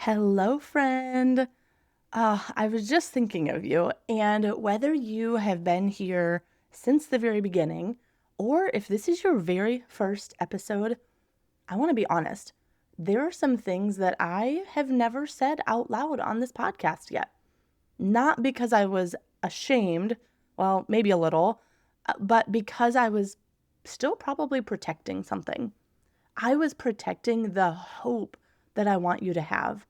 Hello, friend. I was just thinking of you, and whether you have been here since the very beginning or if this is your very first episode, I want to be honest. There are some things that I have never said out loud on this podcast yet. Not because I was ashamed, well, maybe a little, but because I was still probably protecting something. I was protecting the hope that I want you to have,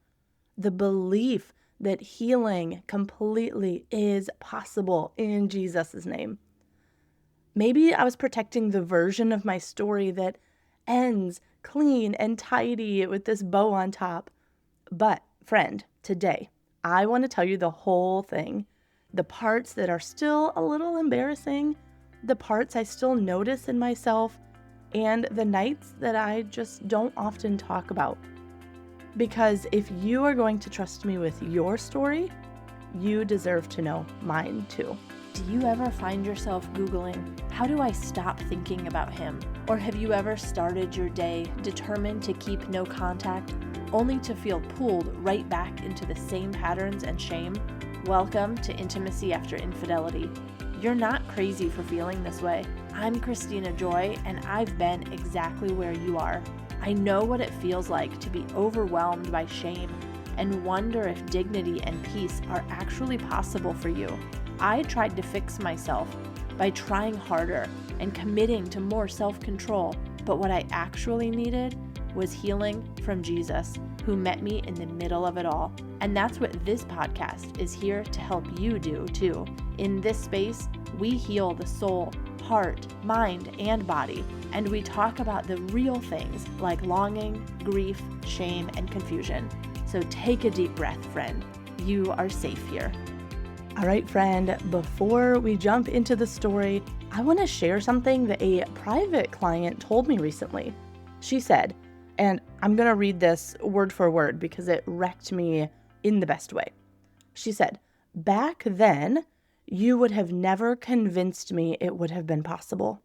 the belief that healing completely is possible in Jesus' name. Maybe I was protecting the version of my story that ends clean and tidy with this bow on top. But, friend, today, I want to tell you the whole thing. The parts that are still a little embarrassing, the parts I still notice in myself, and the nights that I just don't often talk about. Because if you are going to trust me with your story, you deserve to know mine too. Do you ever find yourself Googling, how do I stop thinking about him? Or have you ever started your day determined to keep no contact, only to feel pulled right back into the same patterns and shame? Welcome to Intimacy After Infidelity. You're not crazy for feeling this way. I'm Christina Joy, and I've been exactly where you are. I know what it feels like to be overwhelmed by shame and wonder if dignity and peace are actually possible for you. I tried to fix myself by trying harder and committing to more self-control, but what I actually needed was healing from Jesus, who met me in the middle of it all. And that's what this podcast is here to help you do too. In this space, we heal the soul, heart, mind, and body, and we talk about the real things like longing, grief, shame, and confusion. So take a deep breath, friend. You are safe here. All right, friend, before we jump into the story, I want to share something that a private client told me recently. She said, and I'm going to read this word for word because it wrecked me in the best way. She said, "Back then, you would have never convinced me it would have been possible."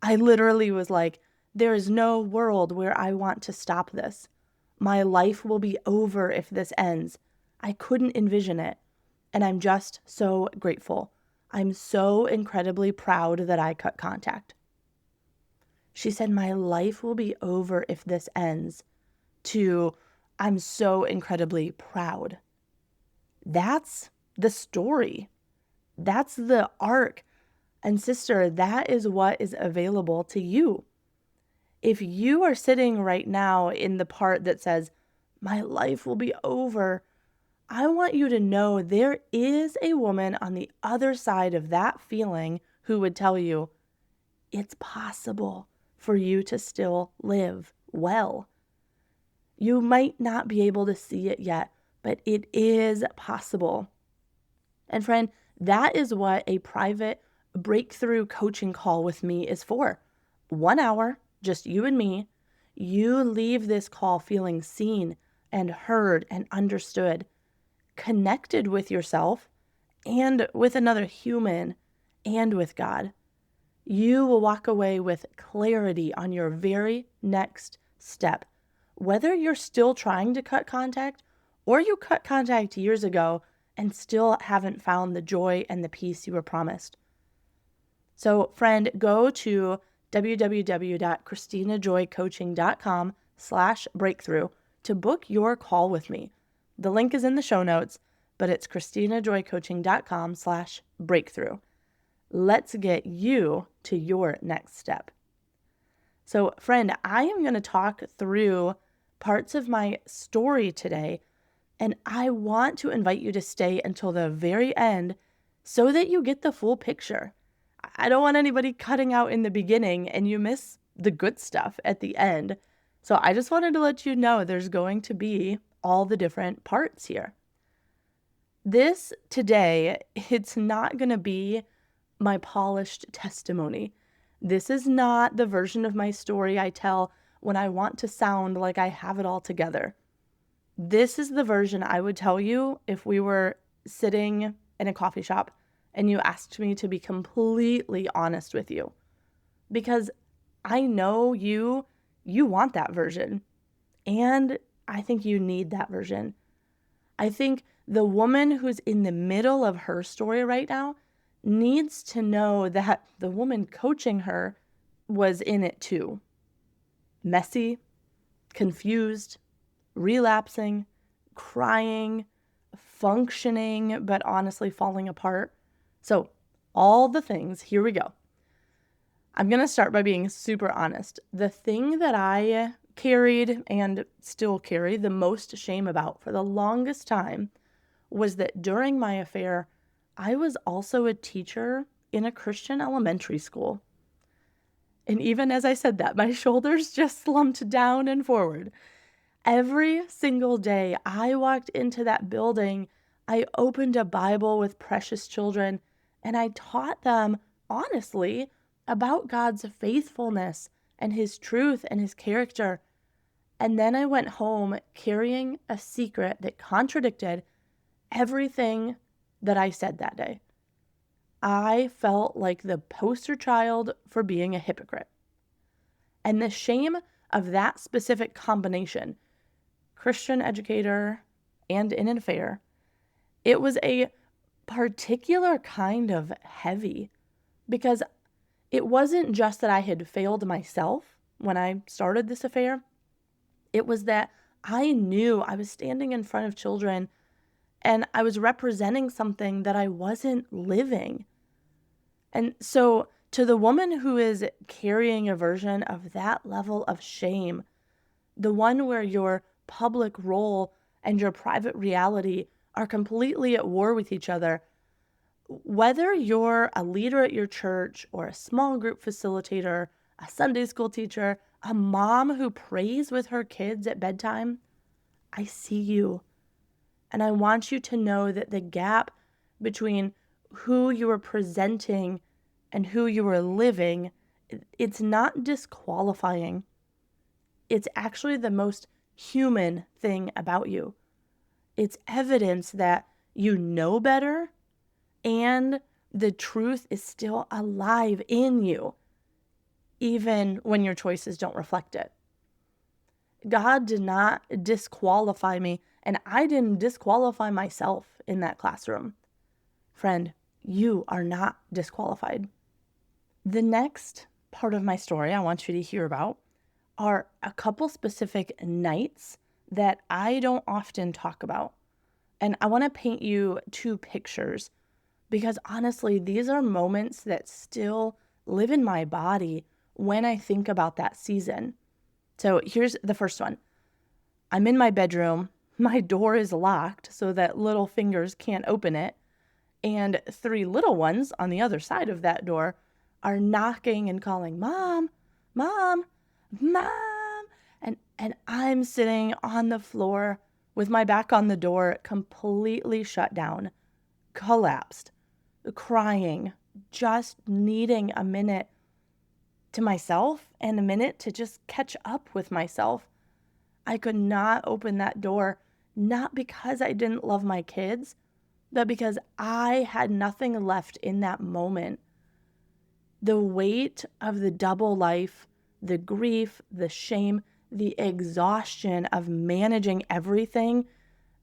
I literally was like, there is no world where I want to stop this. My life will be over if this ends. I couldn't envision it. And I'm just so grateful. I'm so incredibly proud that I cut contact. She said, my life will be over if this ends, to I'm so incredibly proud. That's the story. That's the arc. And sister, that is what is available to you. If you are sitting right now in the part that says, my life will be over, I want you to know there is a woman on the other side of that feeling who would tell you, it's possible for you to still live well. You might not be able to see it yet, but it is possible. And friend, that is what a private breakthrough coaching call with me is for. 1 hour, just you and me. You leave this call feeling seen and heard and understood, connected with yourself and with another human and with God. You will walk away with clarity on your very next step. Whether you're still trying to cut contact or you cut contact years ago and still haven't found the joy and the peace you were promised. So, friend, go to www.christinajoycoaching.com/breakthrough to book your call with me. The link is in the show notes, but it's christinajoycoaching.com/breakthrough. Let's get you to your next step. So, friend, I am going to talk through parts of my story today, and I want to invite you to stay until the very end so that you get the full picture. I don't want anybody cutting out in the beginning and you miss the good stuff at the end. So I just wanted to let you know there's going to be all the different parts here. This today, it's not going to be my polished testimony. This is not the version of my story I tell when I want to sound like I have it all together. This is the version I would tell you if we were sitting in a coffee shop and you asked me to be completely honest with you. Because I know you want that version. And I think you need that version. I think the woman who's in the middle of her story right now needs to know that the woman coaching her was in it too. Messy, confused, relapsing, crying, functioning, but honestly falling apart. So, all the things, here we go. I'm going to start by being super honest. The thing that I carried and still carry the most shame about for the longest time was that during my affair, I was also a teacher in a Christian elementary school. And even as I said that, my shoulders just slumped down and forward. Every single day I walked into that building, I opened a Bible with precious children, and I taught them, honestly, about God's faithfulness and His truth and His character. And then I went home carrying a secret that contradicted everything that I said that day. I felt like the poster child for being a hypocrite. And the shame of that specific combination, Christian educator and in an affair, it was a particular kind of heavy, because it wasn't just that I had failed myself when I started this affair. It was that I knew I was standing in front of children and I was representing something that I wasn't living. And so to the woman who is carrying a version of that level of shame, the one where your public role and your private reality are completely at war with each other, whether you're a leader at your church or a small group facilitator, a Sunday school teacher, a mom who prays with her kids at bedtime, I see you. And I want you to know that the gap between who you are presenting and who you are living, it's not disqualifying. It's actually the most human thing about you. It's evidence that you know better and the truth is still alive in you, even when your choices don't reflect it. God did not disqualify me, and I didn't disqualify myself in that classroom. Friend, you are not disqualified. The next part of my story I want you to hear about are a couple specific nights that I don't often talk about. And I want to paint you two pictures because honestly, these are moments that still live in my body when I think about that season. So here's the first one. I'm in my bedroom. My door is locked so that little fingers can't open it. And three little ones on the other side of that door are knocking and calling, "Mom, Mom, Mom." And I'm sitting on the floor with my back on the door, completely shut down, collapsed, crying, just needing a minute to myself and a minute to just catch up with myself. I could not open that door, not because I didn't love my kids, but because I had nothing left in that moment. The weight of the double life, the grief, the shame, the exhaustion of managing everything.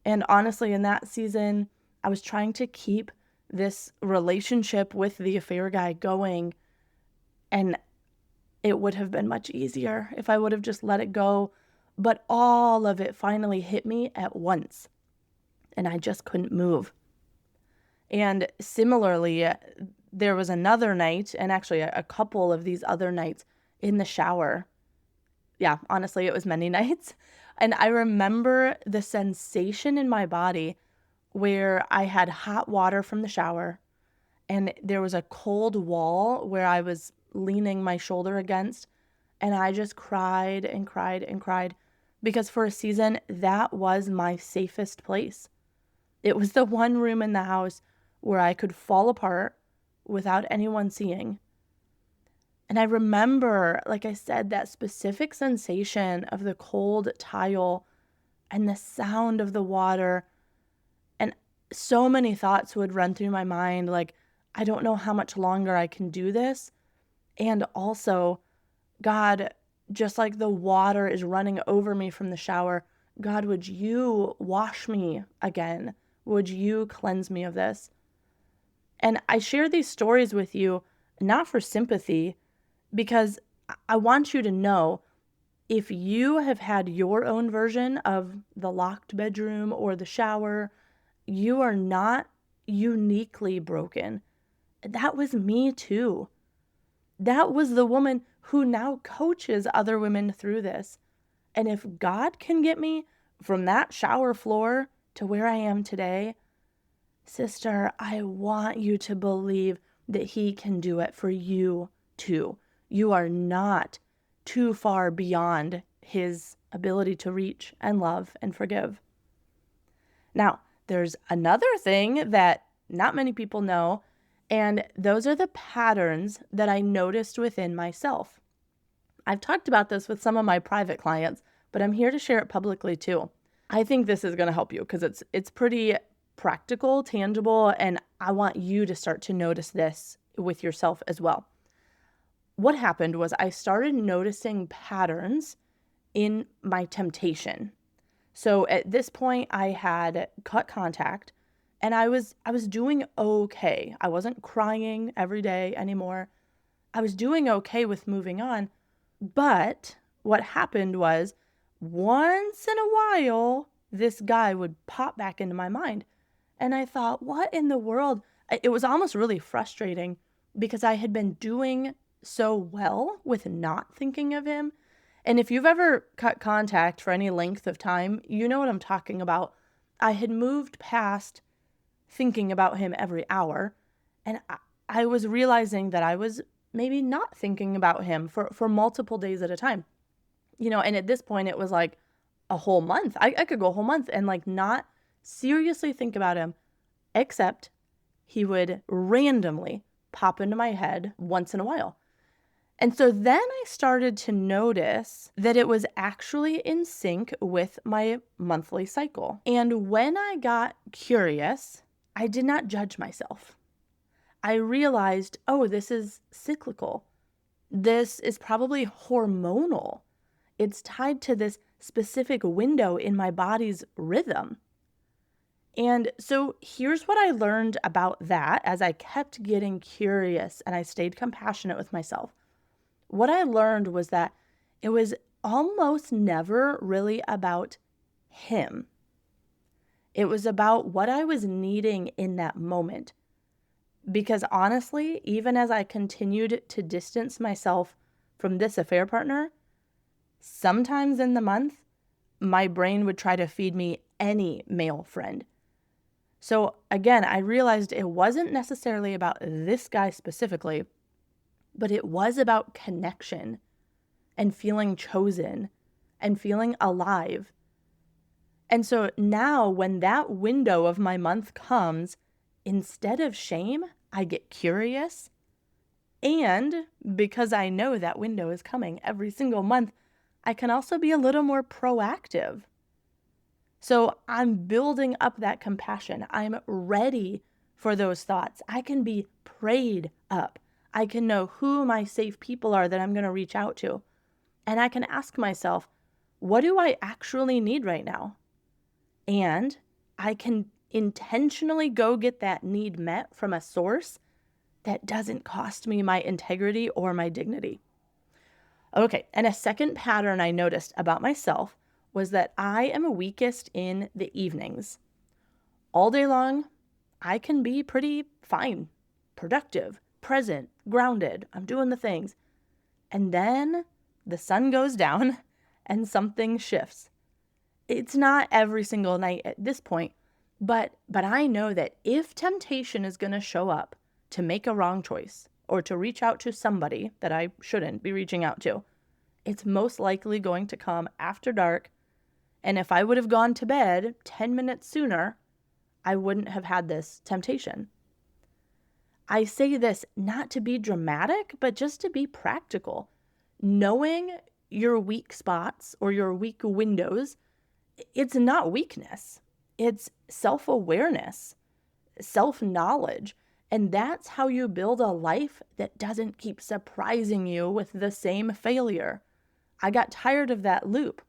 And honestly, in that season, I was trying to keep this relationship with the affair guy going. And it would have been much easier if I would have just let it go. But all of it finally hit me at once. And I just couldn't move. And similarly, there was another night, and actually a couple of these other nights in the shower. Yeah, honestly, it was many nights. And I remember the sensation in my body where I had hot water from the shower, and there was a cold wall where I was leaning my shoulder against, and I just cried and cried and cried because for a season, that was my safest place. It was the one room in the house where I could fall apart without anyone seeing. And I remember, like I said, that specific sensation of the cold tile and the sound of the water. And so many thoughts would run through my mind, like, I don't know how much longer I can do this. And also, God, just like the water is running over me from the shower, God, would you wash me again? Would you cleanse me of this? And I share these stories with you not for sympathy, because I want you to know, if you have had your own version of the locked bedroom or the shower, you are not uniquely broken. That was me too. That was the woman who now coaches other women through this. And if God can get me from that shower floor to where I am today, sister, I want you to believe that He can do it for you too. You are not too far beyond His ability to reach and love and forgive. Now, there's another thing that not many people know, and those are the patterns that I noticed within myself. I've talked about this with some of my private clients, but I'm here to share it publicly too. I think this is going to help you because it's pretty practical, tangible, and I want you to start to notice this with yourself as well. What happened was I started noticing patterns in my temptation. So at this point, I had cut contact and I was doing okay. I wasn't crying every day anymore. I was doing okay with moving on. But what happened was, once in a while, this guy would pop back into my mind. And I thought, what in the world? It was almost really frustrating because I had been doing so well with not thinking of him. And if you've ever cut contact for any length of time, you know what I'm talking about. I had moved past thinking about him every hour, and I was realizing that I was maybe not thinking about him for multiple days at a time. And at this point, it was like a whole month. I could go a whole month and like not seriously think about him, except he would randomly pop into my head once in a while. And so then I started to notice that it was actually in sync with my monthly cycle. And when I got curious, I did not judge myself. I realized, oh, this is cyclical. This is probably hormonal. It's tied to this specific window in my body's rhythm. And so here's what I learned about that as I kept getting curious and I stayed compassionate with myself. What I learned was that it was almost never really about him. It was about what I was needing in that moment. Because honestly, even as I continued to distance myself from this affair partner, sometimes in the month, my brain would try to feed me any male friend. So again, I realized it wasn't necessarily about this guy specifically, but it was about connection and feeling chosen and feeling alive. And so now when that window of my month comes, instead of shame, I get curious. And because I know that window is coming every single month, I can also be a little more proactive. So I'm building up that compassion. I'm ready for those thoughts. I can be prayed up. I can know who my safe people are that I'm going to reach out to. And I can ask myself, what do I actually need right now? And I can intentionally go get that need met from a source that doesn't cost me my integrity or my dignity. Okay, and a second pattern I noticed about myself was that I am weakest in the evenings. All day long, I can be pretty fine, productive, present, grounded. I'm doing the things. And then the sun goes down and something shifts. It's not every single night at this point, but I know that if temptation is going to show up to make a wrong choice or to reach out to somebody that I shouldn't be reaching out to, it's most likely going to come after dark. And if I would have gone to bed 10 minutes sooner, I wouldn't have had this temptation. I say this not to be dramatic, but just to be practical. Knowing your weak spots or your weak windows, it's not weakness. It's self-awareness, self-knowledge. And that's how you build a life that doesn't keep surprising you with the same failure. I got tired of that loop.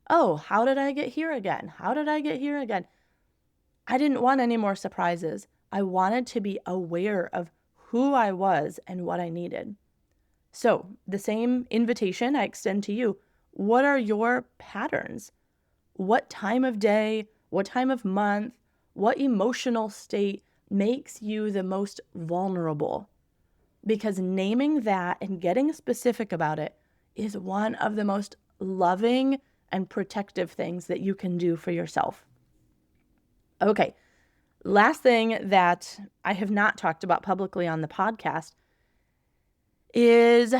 Oh, how did I get here again? How did I get here again? I didn't want any more surprises. I wanted to be aware of who I was and what I needed. So, the same invitation I extend to you. What are your patterns? What time of day, what time of month, what emotional state makes you the most vulnerable? Because naming that and getting specific about it is one of the most loving and protective things that you can do for yourself. Okay, last thing that I have not talked about publicly on the podcast is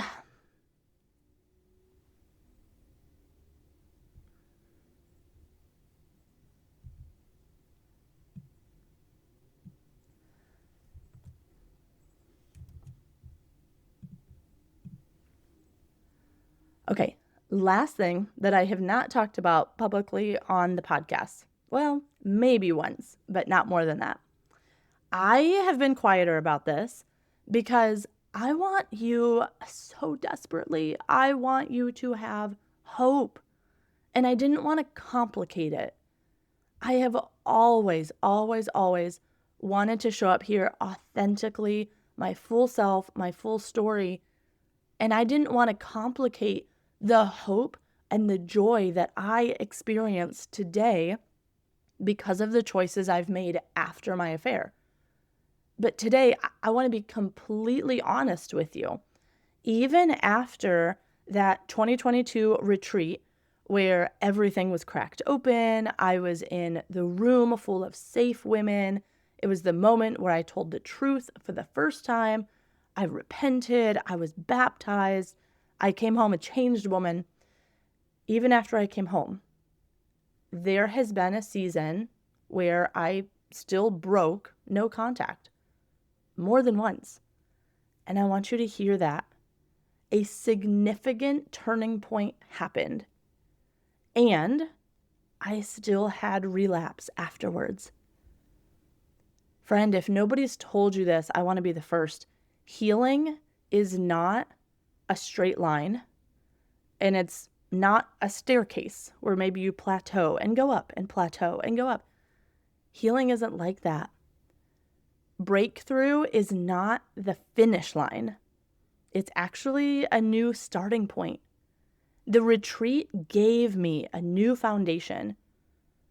okay, last thing that I have not talked about publicly on the podcast. Well, maybe once, but not more than that. I have been quieter about this because I want you so desperately. I want you to have hope. And I didn't want to complicate it. I have always, always, always wanted to show up here authentically, my full self, my full story. And I didn't want to complicate the hope and the joy that I experience today because of the choices I've made after my affair. But today, I want to be completely honest with you. Even after that 2022 retreat where everything was cracked open, I was in the room full of safe women. It was the moment where I told the truth for the first time. I repented. I was baptized. I came home a changed woman. Even after I came home, there has been a season where I still broke no contact more than once. And I want you to hear that. A significant turning point happened. And I still had relapse afterwards. Friend, if nobody's told you this, I want to be the first. Healing is not a straight line, and it's not a staircase where maybe you plateau and go up and plateau and go up. Healing isn't like that. Breakthrough is not the finish line. It's actually a new starting point. The retreat gave me a new foundation,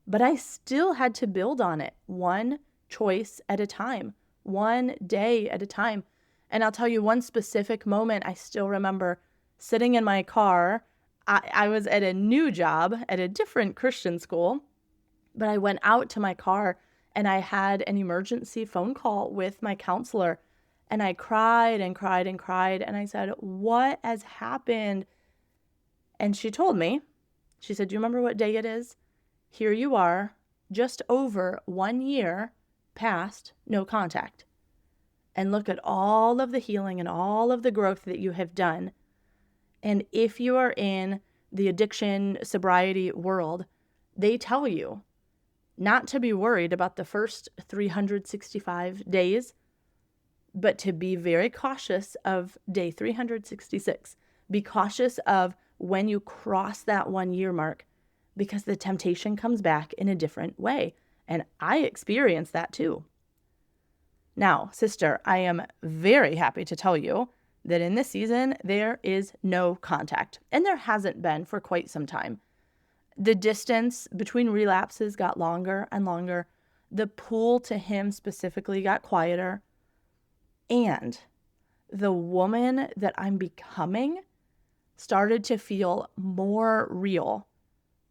but I still had to build on it one choice at a time, one day at a time. And I'll tell you one specific moment I still remember sitting in my car. I was at a new job at a different Christian school, but I went out to my car and I had an emergency phone call with my counselor. And I cried and cried and cried. And I said, "What has happened?" And she told me, she said, "Do you remember what day it is? Here you are, just over 1 year past no contact. And look at all of the healing and all of the growth that you have done. And if you are in the addiction sobriety world, they tell you not to be worried about the first 365 days, but to be very cautious of day 366. Be cautious of when you cross that 1 year mark, because the temptation comes back in a different way. And I experienced that too. Now, sister, I am very happy to tell you that in this season, there is no contact, and there hasn't been for quite some time. The distance between relapses got longer and longer. The pull to him specifically got quieter. And the woman that I'm becoming started to feel more real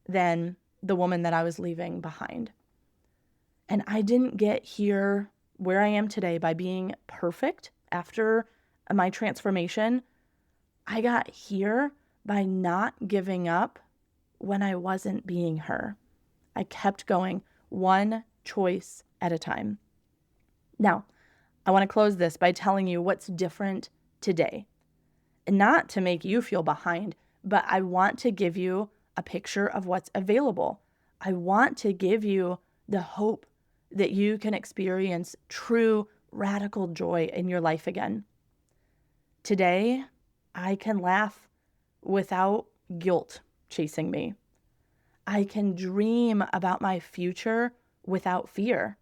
than the woman that I was leaving behind. And I didn't get here where I am today by being perfect after my transformation. I got here by not giving up when I wasn't being her. I kept going one choice at a time. Now, I want to close this by telling you what's different today. And not to make you feel behind, but I want to give you a picture of what's available. I want to give you the hope that you can experience true, radical joy in your life again. Today, I can laugh without guilt chasing me. I can dream about my future without fear,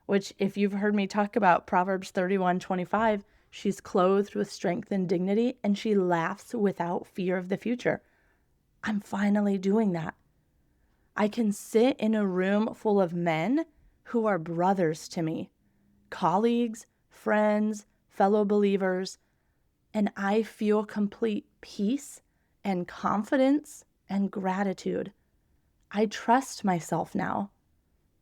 which if you've heard me talk about Proverbs 31:25, she's clothed with strength and dignity, and she laughs without fear of the future. I'm finally doing that. I can sit in a room full of men who are brothers to me, colleagues, friends, fellow believers, and I feel complete peace and confidence and gratitude. I trust myself now,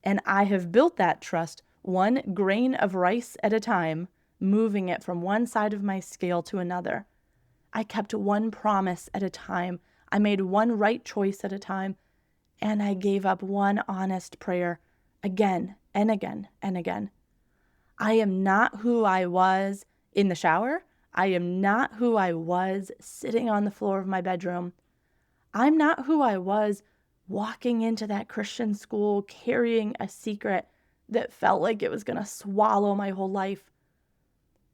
and I have built that trust one grain of rice at a time, moving it from one side of my scale to another. I kept one promise at a time. I made one right choice at a time, and I gave up one honest prayer again and again and again. I am not who I was in the shower. I am not who I was sitting on the floor of my bedroom. I'm not who I was walking into that Christian school carrying a secret that felt like it was going to swallow my whole life.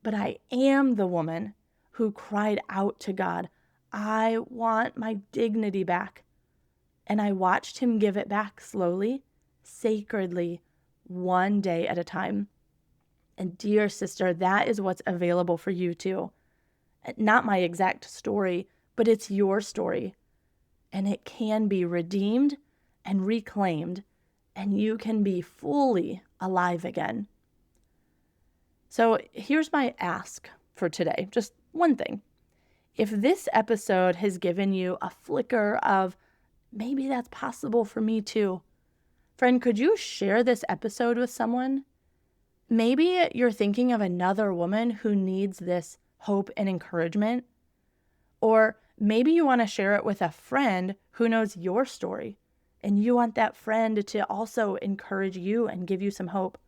But I am the woman who cried out to God, I want my dignity back. And I watched him give it back slowly, sacredly, one day at a time. And dear sister, that is what's available for you too. Not my exact story, but it's your story. And it can be redeemed and reclaimed, and you can be fully alive again. So here's my ask for today, just one thing. If this episode has given you a flicker of maybe that's possible for me too, friend, could you share this episode with someone? Maybe you're thinking of another woman who needs this hope and encouragement. Or maybe you want to share it with a friend who knows your story, and you want that friend to also encourage you and give you some hope.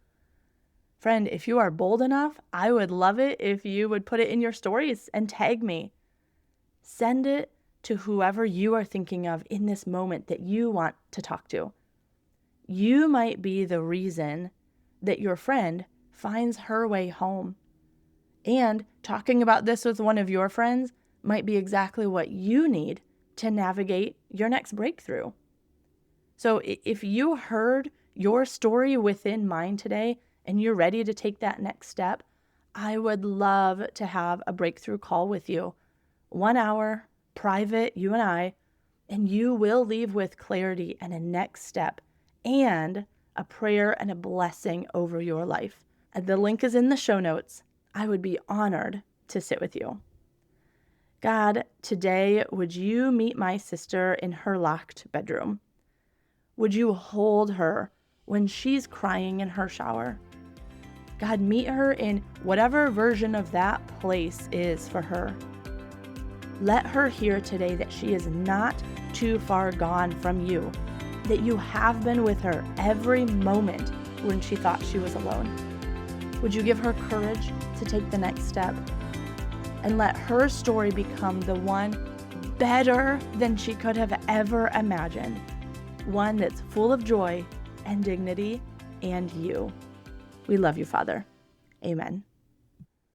Friend, if you are bold enough, I would love it if you would put it in your stories and tag me. Send it to whoever you are thinking of in this moment that you want to talk to. You might be the reason that your friend finds her way home. And talking about this with one of your friends might be exactly what you need to navigate your next breakthrough. So if you heard your story within mine today and you're ready to take that next step, I would love to have a breakthrough call with you. 1 hour, private, you and you will leave with clarity and a next step and a prayer and a blessing over your life. The link is in the show notes. I would be honored to sit with you. God, today, would you meet my sister in her locked bedroom? Would you hold her when she's crying in her shower? God, meet her in whatever version of that place is for her. Let her hear today that she is not too far gone from you, that you have been with her every moment when she thought she was alone. Would you give her courage to take the next step? And let her story become the one better than she could have ever imagined. One that's full of joy and dignity and you. We love you, Father. Amen.